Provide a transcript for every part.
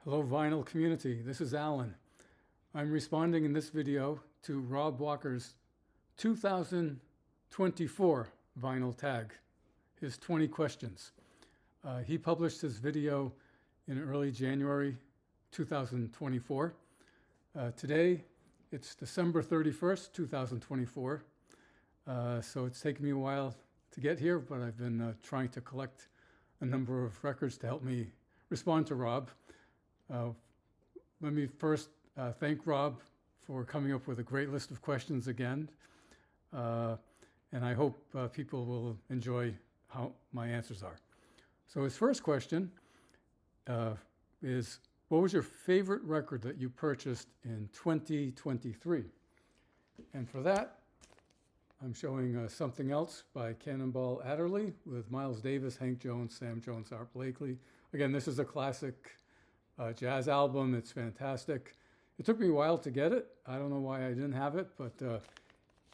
Hello vinyl community, this is Alan. I'm responding in this video to Rob Walker's 2024 vinyl tag, his 20 questions. He published his video in early January 2024. Today, it's December 31st, 2024. So it's taken me a while to get here, but I've been trying to collect a number of records to help me respond to Rob. Let me first thank Rob for coming up with a great list of questions again. And I hope people will enjoy how my answers are. So his first question is, what was your favorite record that you purchased in 2023? And for that, I'm showing Something Else by Cannonball Adderley with Miles Davis, Hank Jones, Sam Jones, Art Blakely. Again, this is a classic jazz album. It's fantastic. It took me a while to get it. I don't know why I didn't have it, but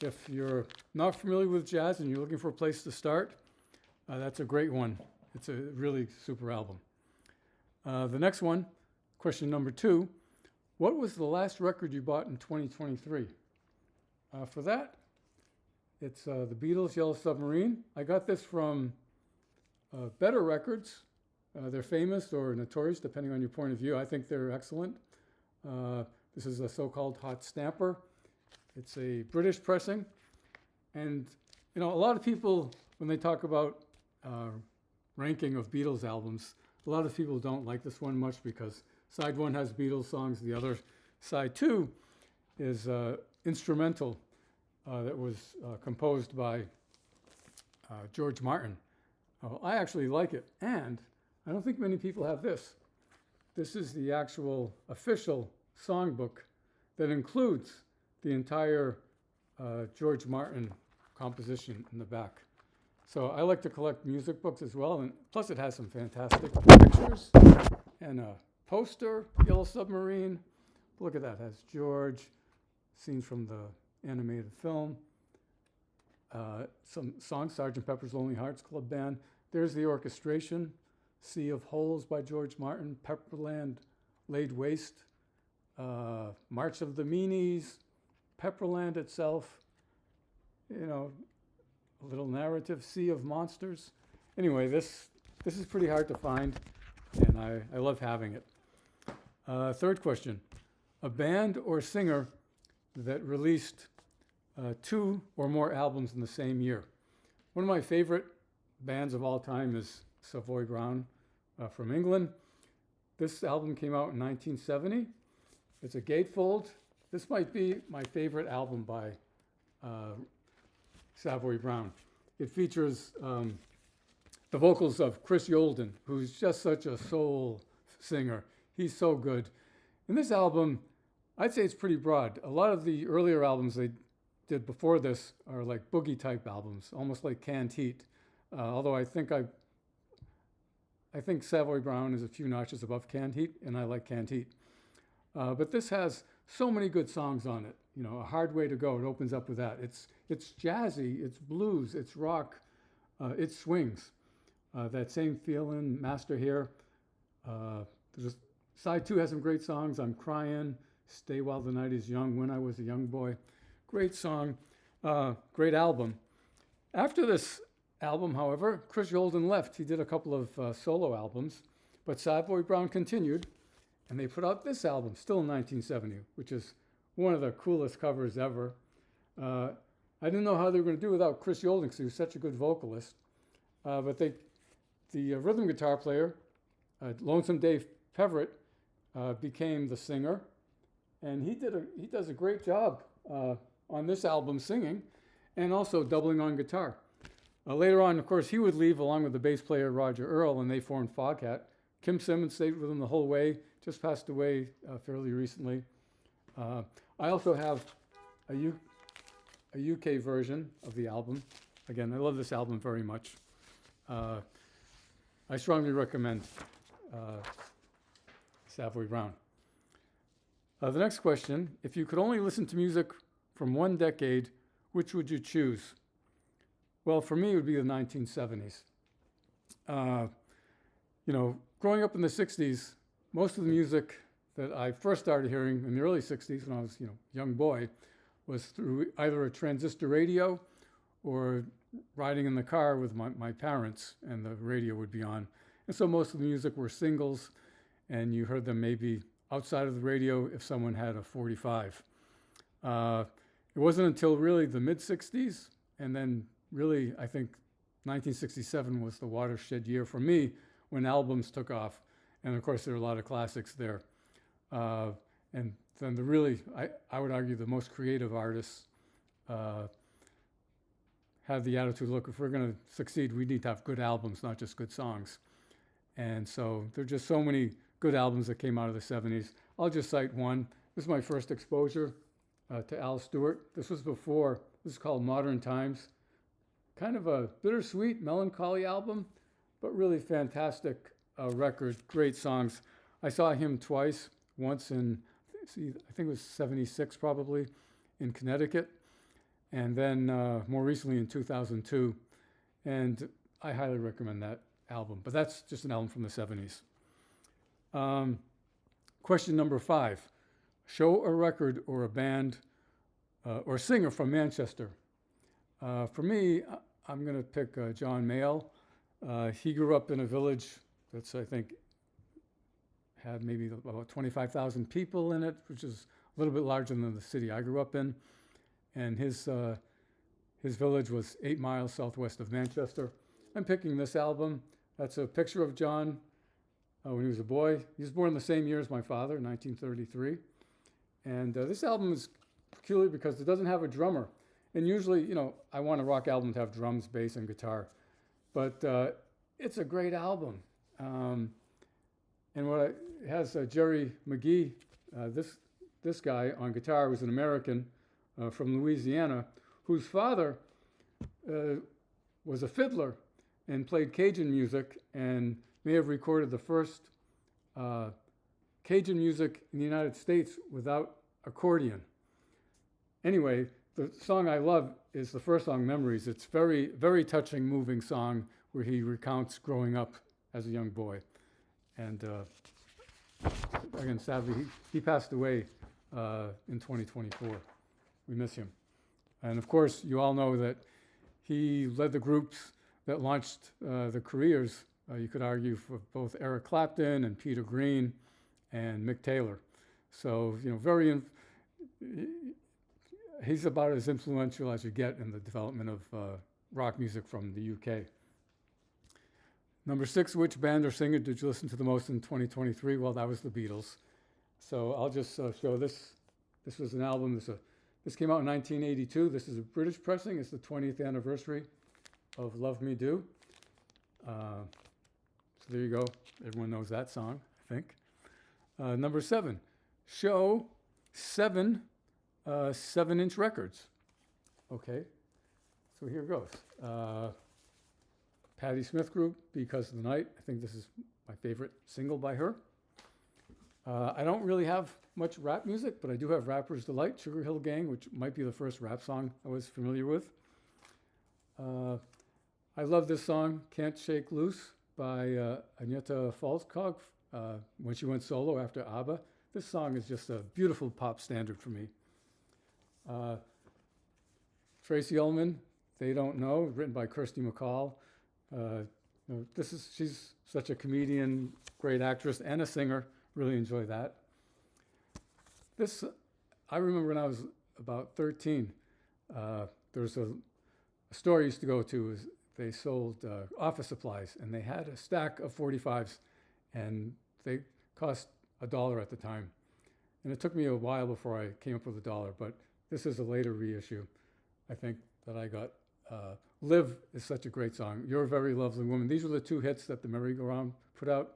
if you're not familiar with jazz and you're looking for a place to start, that's a great one. It's a really super album. The next one, question number 2, what was the last record you bought in 2023? For that, it's the Beatles' Yellow Submarine. I got this from Better Records. They're famous or notorious, depending on your point of view. I think they're excellent. This is a so-called hot stamper. It's a British pressing. And, you know, a lot of people, when they talk about ranking of Beatles albums, a lot of people don't like this one much because side 1 has Beatles songs. The other, side 2, is instrumental that was composed by George Martin. I actually like it. And I don't think many people have this. This is the actual official songbook that includes the entire George Martin composition in the back. So I like to collect music books as well, and plus it has some fantastic pictures and a poster, Yellow Submarine. Look at that, it has George, scenes from the animated film, some songs, Sgt. Pepper's Lonely Hearts Club Band. There's the orchestration, Sea of Holes by George Martin, Pepperland Laid Waste, March of the Meanies, Pepperland itself, you know, a little narrative, Sea of Monsters. Anyway, this is pretty hard to find, and I love having it. Third question, a band or singer that released 2 or more albums in the same year. One of my favorite bands of all time is Savoy Brown from England. This album came out in 1970. It's a gatefold. This might be my favorite album by Savoy Brown. It features the vocals of Chris Yolden, who's just such a soul singer. He's so good. In this album, I'd say it's pretty broad. A lot of the earlier albums they did before this are like boogie type albums, almost like Canned Heat. Although I think Savoy Brown is a few notches above Canned Heat, and I like Canned Heat. But this has so many good songs on it. You know, A Hard Way to Go, it opens up with that. It's jazzy, it's blues, it's rock, it swings. That Same Feeling, Master Here. Side 2 has some great songs. I'm Crying, Stay While the Night is Young, When I Was a Young Boy. Great song, great album. After this album, however, Chris Yolden left. He did a couple of solo albums, but Savoy Brown continued, and they put out this album, still in 1970, which is one of the coolest covers ever. I didn't know how they were going to do without Chris Yolden because he was such a good vocalist, but the rhythm guitar player, Lonesome Dave Peverett, became the singer, and he does a great job on this album singing, and also doubling on guitar. Later on, of course, he would leave along with the bass player Roger Earl, and they formed Foghat. Kim Simmons stayed with him the whole way, just passed away fairly recently. I also have a UK version of the album. Again, I love this album very much. I strongly recommend Savoy Brown. The next question, if you could only listen to music from one decade, which would you choose? Well, for me, it would be the 1970s. Growing up in the 60s, most of the music that I first started hearing in the early 60s when I was, young boy, was through either a transistor radio or riding in the car with my parents, and the radio would be on. And so most of the music were singles, and you heard them maybe outside of the radio if someone had a 45. It wasn't until really the mid-60s, and then really, I think 1967 was the watershed year for me when albums took off. And of course, there are a lot of classics there. And then I would argue the most creative artists had the attitude, look, if we're going to succeed, we need to have good albums, not just good songs. And so there are just so many good albums that came out of the 70s. I'll just cite one. This is my first exposure to Al Stewart. This is called Modern Times. Kind of a bittersweet, melancholy album, but really fantastic record, great songs. I saw him twice, once in, I think it was 76 probably, in Connecticut, and then more recently in 2002. And I highly recommend that album, but that's just an album from the 70s. Question number 5. Show a record or a band or singer from Manchester. For me, I'm going to pick John Mayall. He grew up in a village that's, I think, had maybe about 25,000 people in it, which is a little bit larger than the city I grew up in. And his village was 8 miles southwest of Manchester. I'm picking this album. That's a picture of John when he was a boy. He was born the same year as my father, 1933. And this album is peculiar because it doesn't have a drummer. And usually, I want a rock album to have drums, bass, and guitar. But it's a great album. And it has Jerry McGee, this guy on guitar, was an American from Louisiana, whose father was a fiddler and played Cajun music and may have recorded the first Cajun music in the United States without accordion. Anyway, the song I love is the first song, Memories. It's very, very touching, moving song where he recounts growing up as a young boy. And again, sadly, he passed away in 2024. We miss him. And of course, you all know that he led the groups that launched the careers, you could argue, for both Eric Clapton and Peter Green and Mick Taylor. So, he's about as influential as you get in the development of rock music from the UK. Number 6, which band or singer did you listen to the most in 2023? Well, that was the Beatles. So I'll just show this. This was an album. This came out in 1982. This is a British pressing. It's the 20th anniversary of Love Me Do. So there you go. Everyone knows that song, I think. Number 7, show 7 7-inch records. Okay, so here goes. Patti Smith Group, Because of the Night. I think this is my favorite single by her. I don't really have much rap music, but I do have Rapper's Delight, Sugar Hill Gang, which might be the first rap song I was familiar with. I love this song, Can't Shake Loose, by Agneta Falskog, when she went solo after ABBA. This song is just a beautiful pop standard for me. Tracy Ullman, They Don't Know, written by Kirsty MacColl. She's such a comedian, great actress, and a singer. Really enjoy that. I remember when I was about 13, there was a store I used to go to. They sold office supplies, and they had a stack of 45s, and they cost $1 at the time. And it took me a while before I came up with $1, but this is a later reissue, I think, that I got. Live is such a great song. You're a Very Lovely Woman. These were the 2 hits that the Merry-Go-Round put out.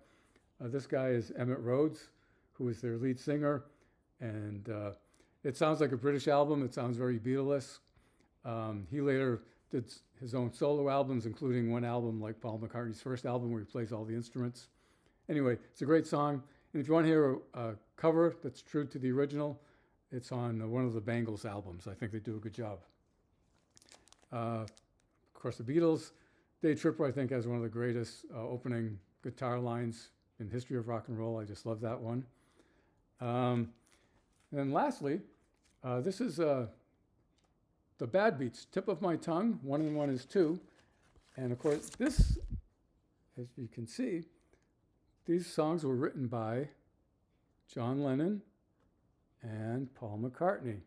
This guy is Emmett Rhodes, who is their lead singer. And it sounds like a British album. It sounds very Beatles-esque. He later did his own solo albums, including one album like Paul McCartney's first album where he plays all the instruments. Anyway, it's a great song. And if you want to hear a cover that's true to the original, it's on one of the Bangles albums. I think they do a good job. Of course, the Beatles. Day Tripper, I think, has one of the greatest opening guitar lines in history of rock and roll. I just love that one. And then lastly, this is the Bad Beats, Tip of My Tongue, 1 and 1 is 2. And of course, this, as you can see, these songs were written by John Lennon and Paul McCartney.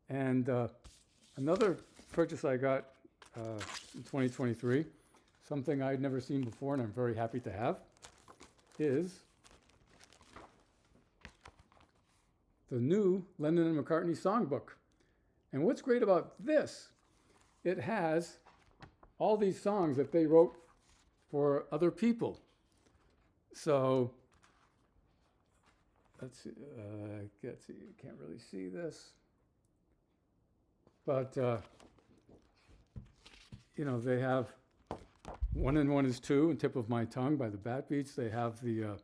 And another purchase I got in 2023, something I'd never seen before and I'm very happy to have, is the new Lennon and McCartney songbook. And what's great about this, it has all these songs that they wrote for other people. So, let's see, you can't really see this. But, they have 1 and 1 is 2 and Tip of My Tongue by the Bad Beats. They have the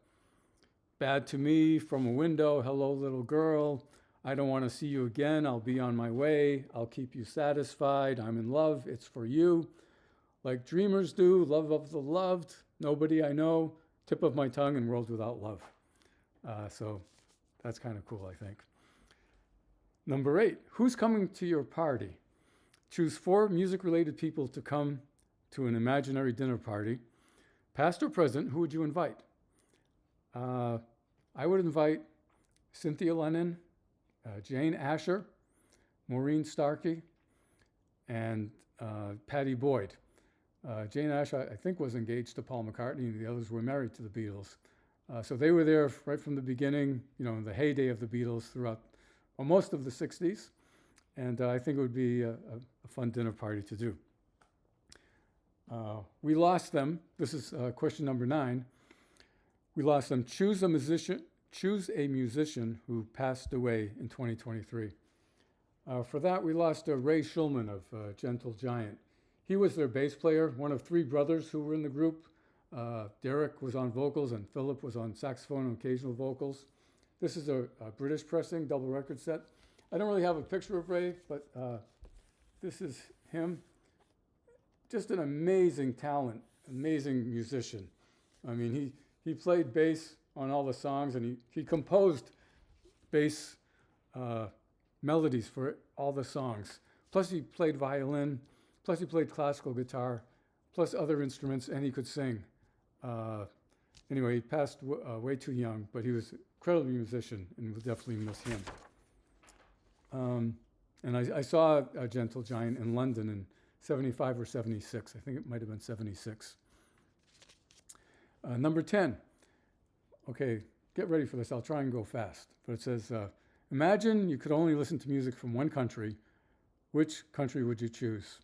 Bad to Me, From a Window, Hello Little Girl, I Don't Want to See You Again, I'll Be on My Way, I'll Keep You Satisfied, I'm in Love, It's for You, Like Dreamers Do, Love of the Loved, Nobody I Know, Tip of My Tongue, and World Without Love. So that's kind of cool, I think. Number 8, who's coming to your party? Choose 4 music-related people to come to an imaginary dinner party. Past or present, who would you invite? I would invite Cynthia Lennon, Jane Asher, Maureen Starkey, and Pattie Boyd. Jane Asher, I think, was engaged to Paul McCartney, and the others were married to the Beatles. So they were there right from the beginning, in the heyday of the Beatles throughout most of the 60s. And I think it would be a fun dinner party to do. We lost them. This is question number 9. We lost them. Choose a musician who passed away in 2023. For that, we lost Ray Shulman of Gentle Giant. He was their bass player, one of 3 brothers who were in the group. Derek was on vocals and Philip was on saxophone and occasional vocals. This is a British pressing, double record set. I don't really have a picture of Ray, but this is him. Just an amazing talent, amazing musician. I mean, he played bass on all the songs, and he composed bass melodies for all the songs. Plus he played violin, plus he played classical guitar, plus other instruments, and he could sing. Anyway, he passed way too young, but he was an incredible musician, and we'll definitely miss him. And I saw a Gentle Giant in London in 75 or 76. I think it might have been 76. Number 10. Okay, get ready for this. I'll try and go fast. But it says, imagine you could only listen to music from one country. Which country would you choose?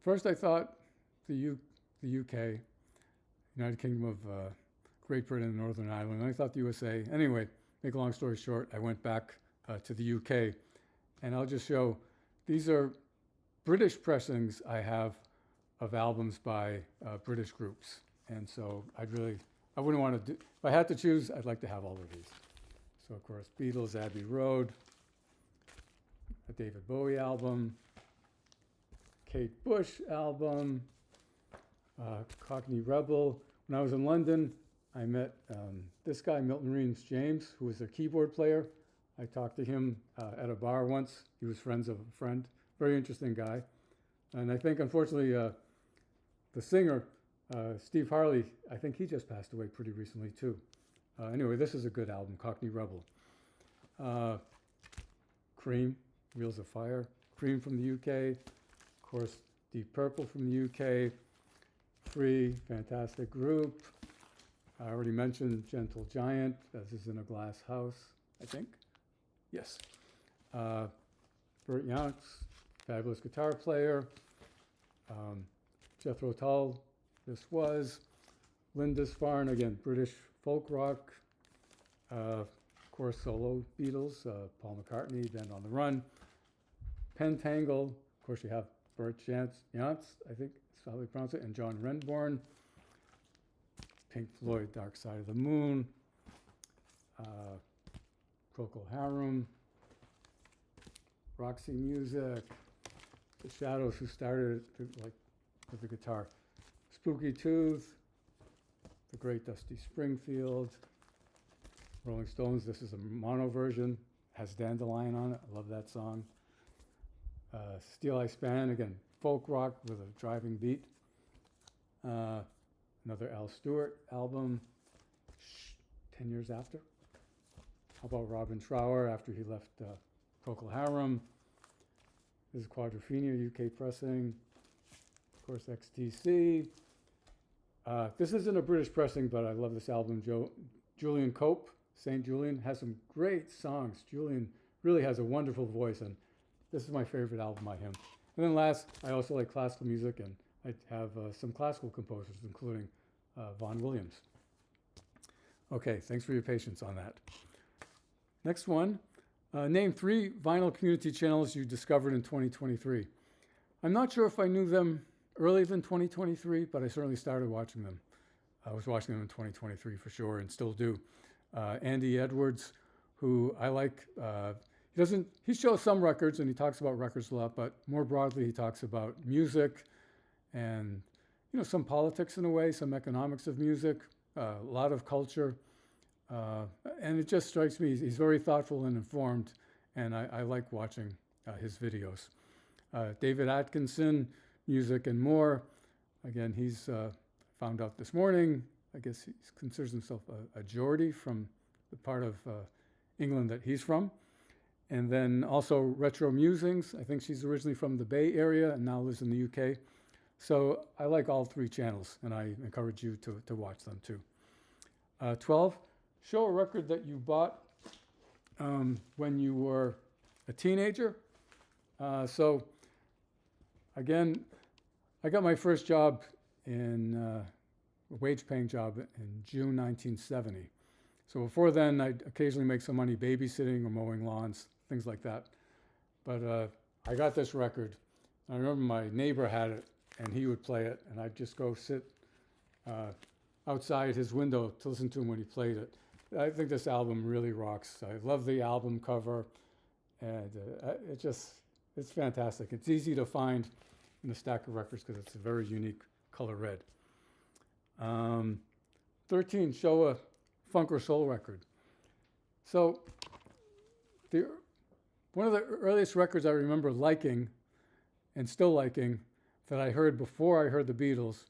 First, I thought the UK, United Kingdom of Great Britain and Northern Ireland. I thought the USA. Anyway, make a long story short, I went back to the UK. And I'll just show, these are British pressings I have of albums by British groups. And so I wouldn't want to do, if I had to choose, I'd like to have all of these. So of course, Beatles, Abbey Road, a David Bowie album, Kate Bush album, Cockney Rebel. When I was in London, I met this guy, Milton Reams James, who was their keyboard player. I talked to him at a bar once. He was friends of a friend. Very interesting guy. And I think, unfortunately, the singer, Steve Harley, I think he just passed away pretty recently, too. Anyway, this is a good album, Cockney Rebel. Cream, Wheels of Fire. Cream from the UK. Of course, Deep Purple from the UK. Free, fantastic group. I already mentioned Gentle Giant. This is in a Glass House, I think. Yes. Burt Youngs, fabulous guitar player. Jethro Tull, this was. Lindisfarne, again, British folk rock. Of course, solo Beatles, Paul McCartney, Band on the Run. Pentangle, of course, you have Burt Youngs, I think that's how they pronounce it, and John Renbourn. Pink Floyd, Dark Side of the Moon. Procol Harum. Roxy Music. The Shadows, who started with the guitar. Spooky Tooth, the great Dusty Springfield. Rolling Stones, this is a mono version, has Dandelion on it. I love that song. Steel Eye Span, again, folk rock with a driving beat. Another Al Stewart album, 10 years after. How about Robin Trower after he left Procol Harum? This is Quadrophenia, UK pressing. Of course, XTC. This isn't a British pressing, but I love this album. Julian Cope, St. Julian, has some great songs. Julian really has a wonderful voice, and this is my favorite album by him. And then last, I also like classical music, and I have some classical composers, including Vaughan Williams. Okay, thanks for your patience on that. Next one, name 3 vinyl community channels you discovered in 2023. I'm not sure if I knew them earlier than 2023, but I certainly started watching them. I was watching them in 2023 for sure, and still do. Andy Edwards, who I like, he shows some records and he talks about records a lot, but more broadly he talks about music and some politics in a way, some economics of music, a lot of culture. And it just strikes me, he's very thoughtful and informed, and I like watching his videos. David Atkinson, Music and More. Again, he's found out this morning, I guess he considers himself a Geordie from the part of England that he's from. And then also Retro Musings. I think she's originally from the Bay Area and now lives in the UK. So I like all 3 channels, and I encourage you to watch them too. 12, show a record that you bought when you were a teenager. So again, I got my first job a wage-paying job in June 1970. So before then, I'd occasionally make some money babysitting or mowing lawns, things like that. But I got this record. I remember my neighbor had it, and he would play it, and I'd just go sit outside his window to listen to him when he played it. I think this album really rocks. I love the album cover, and it's fantastic. It's easy to find in a stack of records because it's a very unique color red. 13, show a funk or soul record. So one of the earliest records I remember liking and still liking that I heard before I heard the Beatles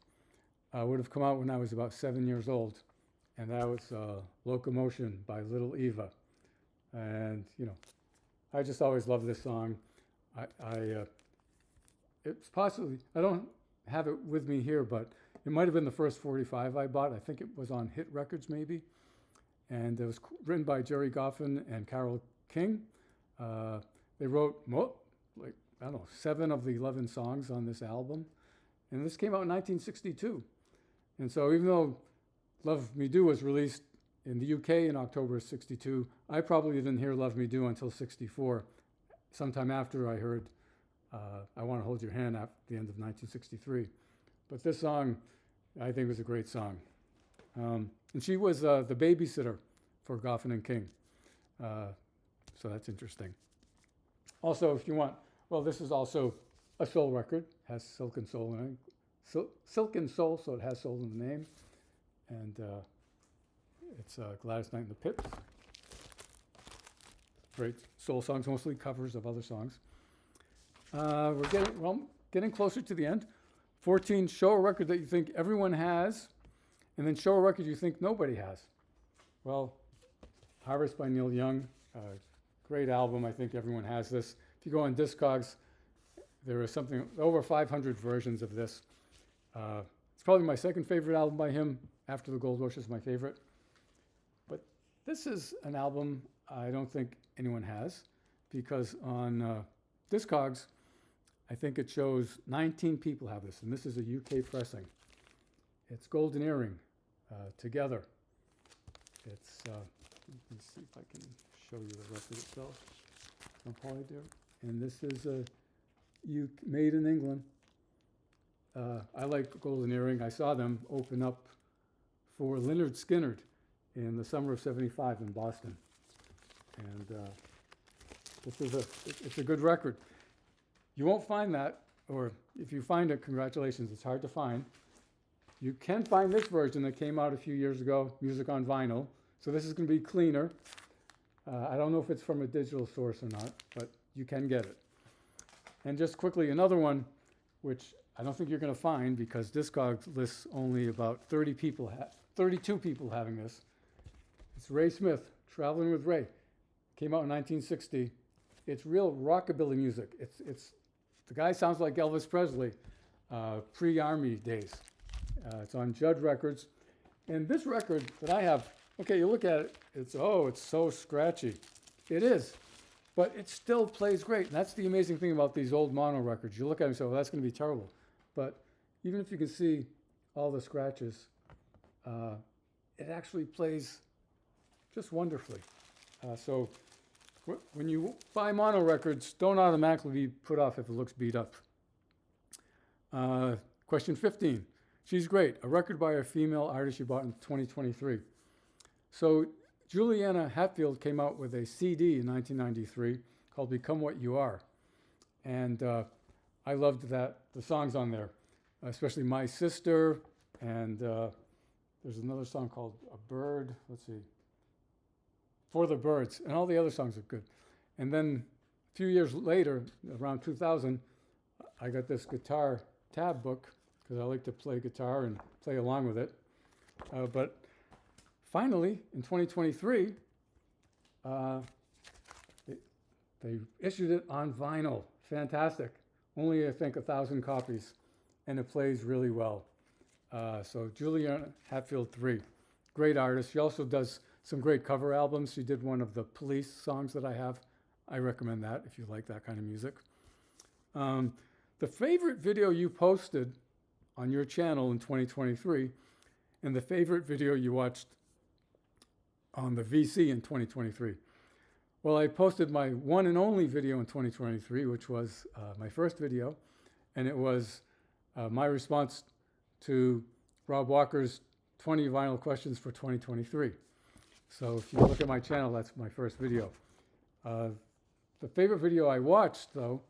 would have come out when I was about 7 years old, and that was Locomotion by Little Eva. And I just always loved this song. It's possibly, I don't have it with me here, but it might have been the first 45 I bought. I think it was on Hit Records maybe. And it was written by Jerry Goffin and Carole King. They wrote, 7 of the 11 songs on this album. And this came out in 1962. And so even though Love Me Do was released in the UK in October of 62, I probably didn't hear Love Me Do until 64, sometime after I heard I Want to Hold Your Hand at the end of 1963. But this song, I think, was a great song. And she was the babysitter for Goffin and King. So that's interesting. Also, if you want, this is also a soul record, has Silk and Soul in it. Silk and Soul, so it has soul in the name. And it's Gladys Knight and the Pips. Great soul songs, mostly covers of other songs. We're getting closer to the end. 14, show a record that you think everyone has, and then show a record you think nobody has. Well, Harvest by Neil Young, great album. I think everyone has this. If you go on Discogs, there is something over 500 versions of this. It's probably my second favorite album by him. After the Gold Rush is my favorite. But this is an album I don't think anyone has, because on Discogs, I think it shows 19 people have this, and this is a UK pressing. It's Golden Earring, Together. It's, let me see if I can show you the record itself from Polydear. And this is made in England. I like Golden Earring. I saw them open up for Lynyrd Skynyrd in the summer of '75 in Boston. And it's a good record. You won't find that, or if you find it, congratulations, it's hard to find. You can find this version that came out a few years ago, music on vinyl. So this is going to be cleaner. I don't know if it's from a digital source or not, but you can get it. And just quickly, another one, which I don't think you're going to find because Discogs lists only about 32 people having this. It's Ray Smith, Traveling with Ray. Came out in 1960. It's real rockabilly music. The guy sounds like Elvis Presley, pre-Army days. It's on Judd Records. And this record that I have, okay, you look at it, it's so scratchy. It is, but it still plays great. And that's the amazing thing about these old mono records. You look at them and say, well, that's going to be terrible. But even if you can see all the scratches, it actually plays just wonderfully. So when you buy mono records, don't automatically be put off if it looks beat up. Question 15. She's great. A record by a female artist you bought in 2023. So Juliana Hatfield came out with a CD in 1993 called Become What You Are. And I loved the songs on there, especially My Sister, and there's another song called A Bird, let's see, For the Birds, and all the other songs are good. And then a few years later, around 2000, I got this guitar tab book because I like to play guitar and play along with it. But finally, in 2023, they issued it on vinyl. Fantastic. Only, I think, 1,000 copies, and it plays really well. So Juliana Hatfield 3, great artist. She also does some great cover albums. She did one of the Police songs that I have. I recommend that if you like that kind of music. The favorite video you posted on your channel in 2023 and the favorite video you watched on the VC in 2023. Well, I posted my one and only video in 2023, which was my first video, and it was my response to Rob Walker's 20 vinyl questions for 2023. So if you look at my channel, that's my first video. The favorite video I watched, though,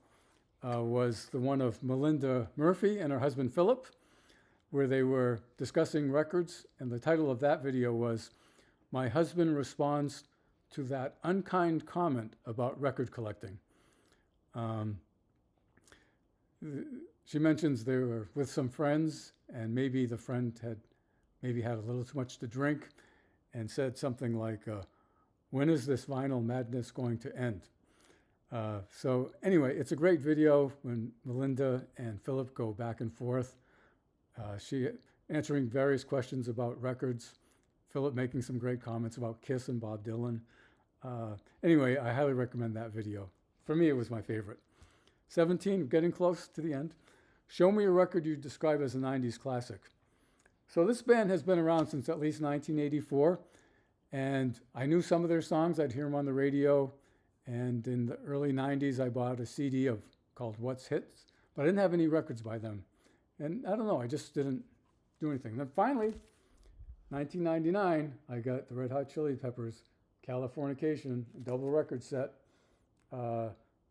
was the one of Melinda Murphy and her husband Philip, where they were discussing records, and the title of that video was My Husband Responds to That Unkind Comment About Record Collecting. She mentions they were with some friends, and maybe the friend had a little too much to drink, and said something like, when is this vinyl madness going to end? So anyway, it's a great video when Melinda and Philip go back and forth. She answering various questions about records, Philip making some great comments about Kiss and Bob Dylan. Anyway, I highly recommend that video. For me, it was my favorite. 17, getting close to the end. Show me a record you describe as a 90s classic. So this band has been around since at least 1984, and I knew some of their songs. I'd hear them on the radio, and in the early 90s, I bought a CD called What's Hits, but I didn't have any records by them. And I don't know, I just didn't do anything. Then finally, 1999, I got the Red Hot Chili Peppers, Californication, double record set.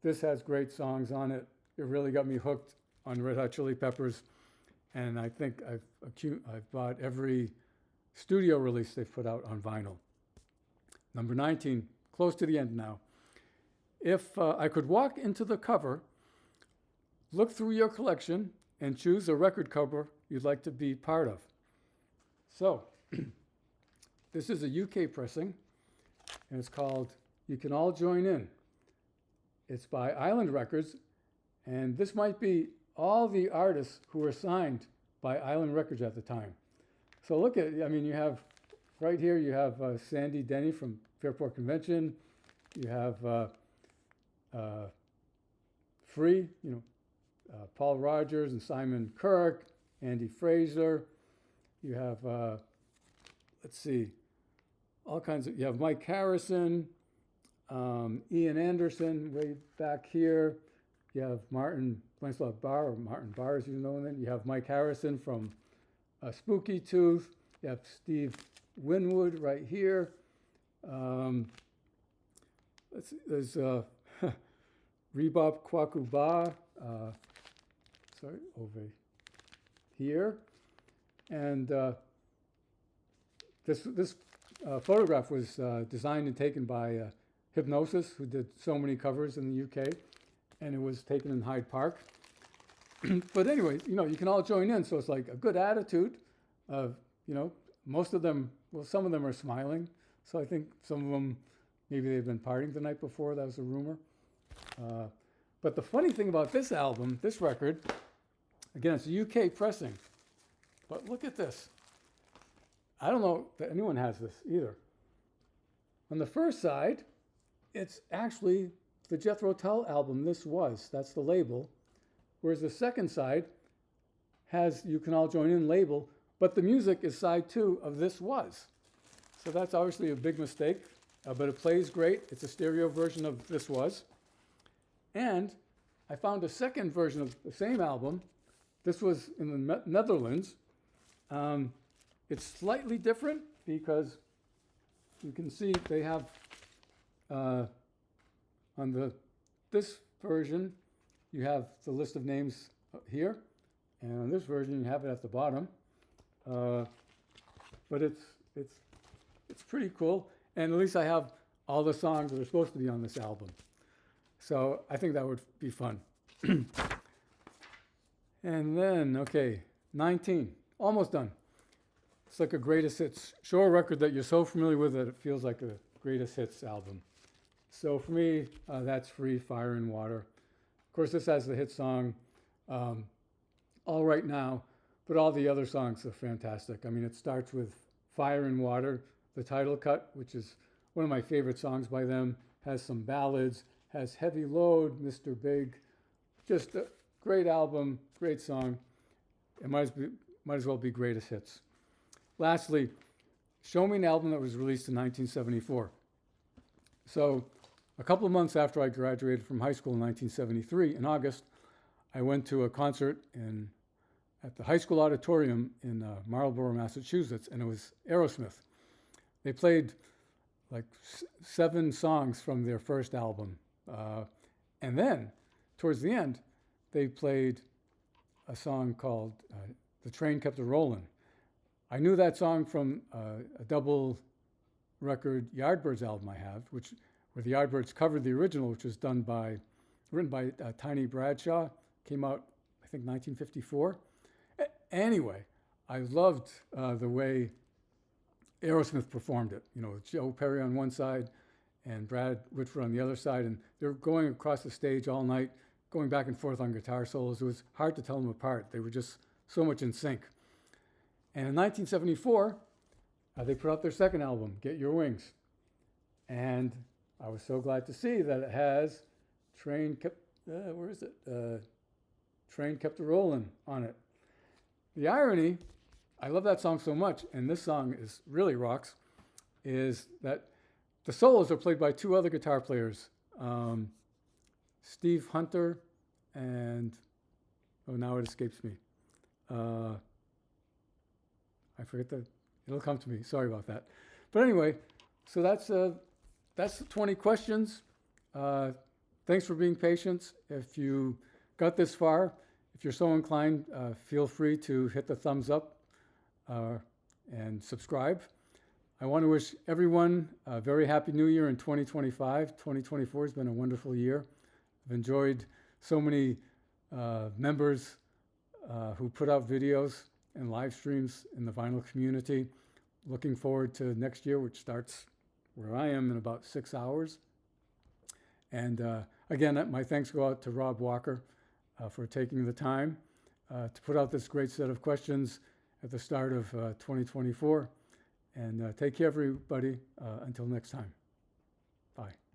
This has great songs on it. It really got me hooked on Red Hot Chili Peppers. And I think I've bought every studio release they've put out on vinyl. Number 19, close to the end now. If I could walk into the cover, look through your collection, and choose a record cover you'd like to be part of. So, this is a UK pressing, and it's called You Can All Join In. It's by Island Records, and this might be all the artists who were signed by Island Records at the time. So look at, you have, right here you have Sandy Denny from Fairport Convention. You have Free, Paul Rogers and Simon Kirk, Andy Fraser. You have, all kinds of, you have Mike Harrison, Ian Anderson way back here. You have Martin Blancelot Barr, or Martin Barr as you know him. You have Mike Harrison from Spooky Tooth. You have Steve Winwood right here. There's Rebop Kwaku Ba, over here. And this photograph was designed and taken by Hipgnosis, who did so many covers in the UK, and it was taken in Hyde Park. But anyway, you know, you can all join in, so it's like a good attitude of, you know, most of them, well, some of them are smiling, so I think some of them, maybe they've been partying the night before, that was a rumor. But the funny thing about this album, this record, again, it's a UK pressing, but look at this. I don't know that anyone has this either. On the first side, it's actually the Jethro Tull album, This Was, that's the label. Whereas the second side has You Can All Join In label, but the music is side 2 of This Was. So that's obviously a big mistake, but it plays great. It's a stereo version of This Was. And I found a second version of the same album. This was in the Netherlands. It's slightly different because you can see they have on this version, you have the list of names here, and on this version you have it at the bottom. But it's pretty cool, and at least I have all the songs that are supposed to be on this album. So I think that would be fun. And then, okay, 19, almost done. It's like a greatest hits, show a record that you're so familiar with that it feels like a greatest hits album. So for me, that's Free, Fire and Water. Of course, this has the hit song, All Right Now, but all the other songs are fantastic. I mean, it starts with Fire and Water, the title cut, which is one of my favorite songs by them, has some ballads, has Heavy Load, Mr. Big, just a great album, great song. It might as well be greatest hits. Lastly, show me an album that was released in 1974. So a couple of months after I graduated from high school in 1973, in August, I went to a concert at the high school auditorium in Marlborough, Massachusetts, and it was Aerosmith. They played like 7 songs from their first album. And then, towards the end, they played a song called The Train Kept A-Rollin'. I knew that song from a double record Yardbirds album I have, where the Yardbirds covered the original, which was written by Tiny Bradshaw, came out, I think, 1954. Anyway, I loved the way Aerosmith performed it, you know, with Joe Perry on one side and Brad Whitford on the other side, and they're going across the stage all night, going back and forth on guitar solos. It was hard to tell them apart. They were just so much in sync. And in 1974, they put out their second album, Get Your Wings. And I was so glad to see that it has Train Kept A-Rollin' on it. The irony, I love that song so much, and this song really rocks, is that the solos are played by 2 other guitar players, Steve Hunter and, now it escapes me. I forget it'll come to me, sorry about that. But anyway, so that's the 20 questions. Thanks for being patient. If you got this far, if you're so inclined, feel free to hit the thumbs up and subscribe. I want to wish everyone a very happy new year in 2025. 2024 has been a wonderful year. I've enjoyed so many members who put out videos and live streams in the vinyl community. Looking forward to next year, which starts where I am in about 6 hours. And again, my thanks go out to Rob Walker for taking the time to put out this great set of questions at the start of 2024. And take care, everybody. Until next time. Bye.